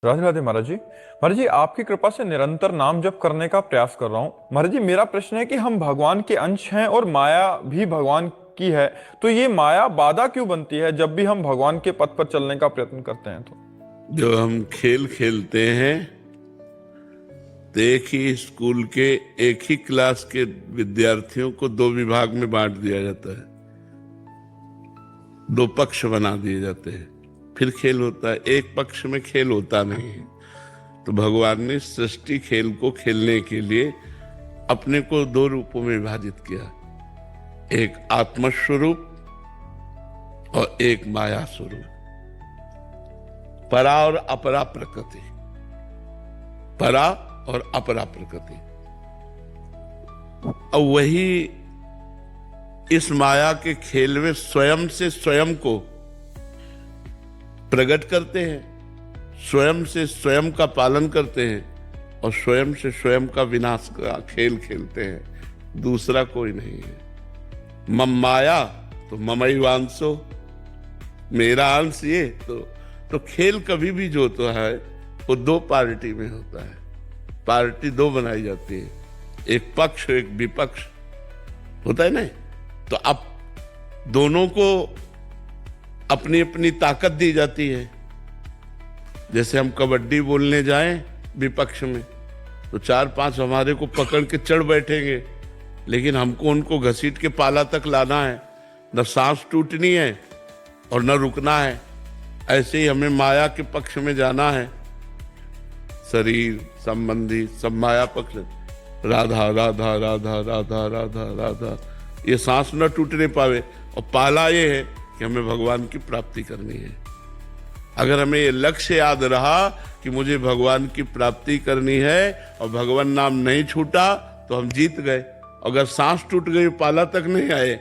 राधे राधे महाराज जी। महाराज जी, आपकी कृपा से निरंतर नाम जप करने का प्रयास कर रहा हूँ। महाराज जी, मेरा प्रश्न है कि हम भगवान के अंश हैं और माया भी भगवान की है, तो ये माया बाधा क्यों बनती है जब भी हम भगवान के पथ पर चलने का प्रयत्न करते हैं तो? जो हम खेल खेलते हैं तो एक ही स्कूल के एक ही क्लास के विद्यार्थियों को दो विभाग में बांट दिया जाता है, दो पक्ष बना दिए जाते हैं, फिर खेल होता है। एक पक्ष में खेल होता नहीं है। तो भगवान ने सृष्टि खेल को खेलने के लिए अपने को दो रूपों में विभाजित किया, एक आत्म स्वरूप और एक माया स्वरूप, परा और अपरा प्रकृति, परा और अपरा प्रकृति। और वही इस माया के खेल में स्वयं से स्वयं को प्रकट करते हैं, स्वयं से स्वयं का पालन करते हैं और स्वयं से स्वयं का विनाश का खेल खेलते हैं। दूसरा कोई नहीं है। मम माया तो ममैवांशो, मेरा अंश ये। तो खेल कभी भी जो तो है वो दो पार्टी में होता है। पार्टी दो बनाई जाती है, एक पक्ष एक विपक्ष होता है ना। तो अब दोनों को अपनी अपनी ताकत दी जाती है। जैसे हम कबड्डी बोलने जाएं विपक्ष में तो चार पांच हमारे को पकड़ के चढ़ बैठेंगे, लेकिन हमको उनको घसीट के पाला तक लाना है, न सांस टूटनी है और न रुकना है। ऐसे ही हमें माया के पक्ष में जाना है। शरीर संबंधी सब माया पक्ष, राधा राधा राधा राधा राधा राधा, ये सांस न टूटने पावे। और पाला ये है कि हमें भगवान की प्राप्ति करनी है। अगर हमें ये लक्ष्य याद रहा कि मुझे भगवान की प्राप्ति करनी है और भगवान नाम नहीं छूटा तो हम जीत गए। अगर सांस टूट गई, पाला तक नहीं आए,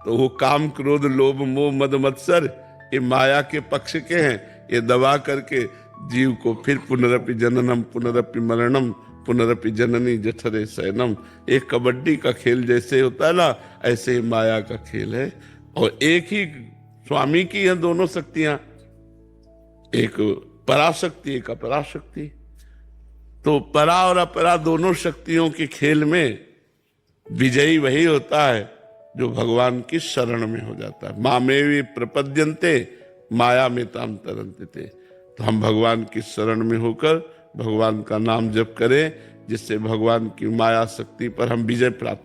तो वो काम क्रोध लोभ मोह मद मत्सर ये माया के पक्ष के हैं। ये दबा करके जीव को फिर पुनरपि जननम पुनरपि मरणम पुनरपि जननी जठरे शयनम, एक कबड्डी का खेल जैसे होता है ना, ऐसे ही माया का खेल है। और एक ही स्वामी की हैं दोनों शक्तियां, एक पराशक्ति एक अपराशक्ति। तो परा और अपरा दोनों शक्तियों के खेल में विजयी वही होता है जो भगवान की शरण में हो जाता है। मामेवि प्रपद्यन्ते माया में ताम तरन्ते। तो हम भगवान की शरण में होकर भगवान का नाम जप करें, जिससे भगवान की माया शक्ति पर हम विजय प्राप्त